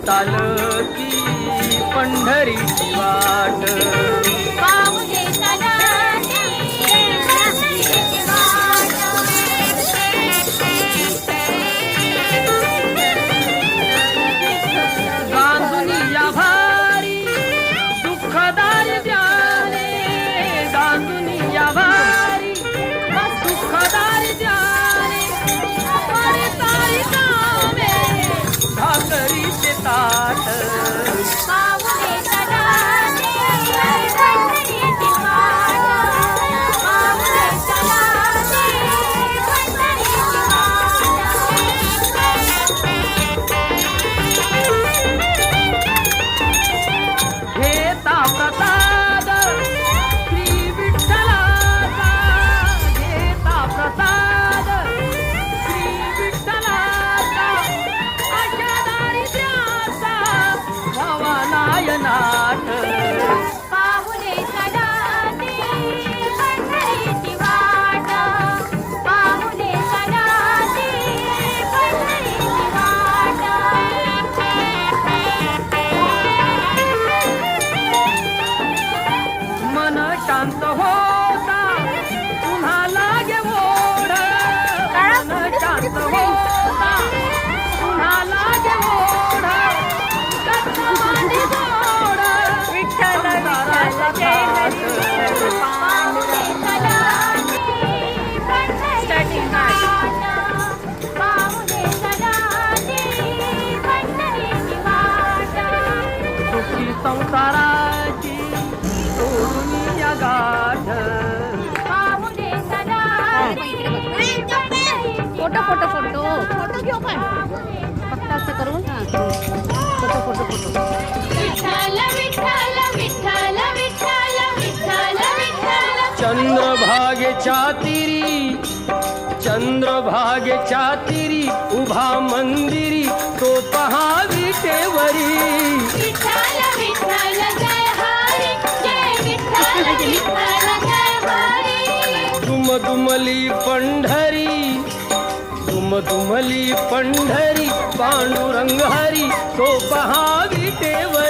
चालती पंढरीची वाट पाहू दे चालती पंढरीची वाट. गांजुनी या भारी दुःखदारी द्याले गांजुनी या भारी दुःखदारी द्याले अरे तारी कामे भाकरीचे ताट पाहू दे चालती पंढरीची वाट. पाहू दे चालती पंढरीची घेता प्रसाद श्री विठ्ठलाचा घेता प्रसाद श्री विठ्ठलाचा अशा दारिद्र्याचा भवनायनाथ पाहू दे चालती पंढरीची वाट. पाहू दे चालती पंढरीची वाट. मन शांत होता पुन्हा लागे ओढ मन शांत होता पुन्हा लागे ओढ दत्तवाणी जोड विठ्ठल विठ्ठल जय हरी. पाहू दे चालती पंढरीची वाट. पाहू दे चालती पंढरीची वाट. सुखी संसाराची सोडून या गाठ पाहू दे चालती फोटो फोटो फोटो फोटो घेऊ पण फक्त असं करून photo photo photo. Vitthal Vitthal Vitthal Vitthal Vitthal Vitthal. चंद्रभागेच्या तिरी चंद्रभागेच्या तिरी उभा मंदिरी तो पहा विटेवरी विठ्ठल विठ्ठल जय हरी जय विठ्ठल विठ्ठल जय हरी. दुमदुमली पंढरी दुमदुमली पंढरी पांडुरंग हरी तो पहा विटेवरी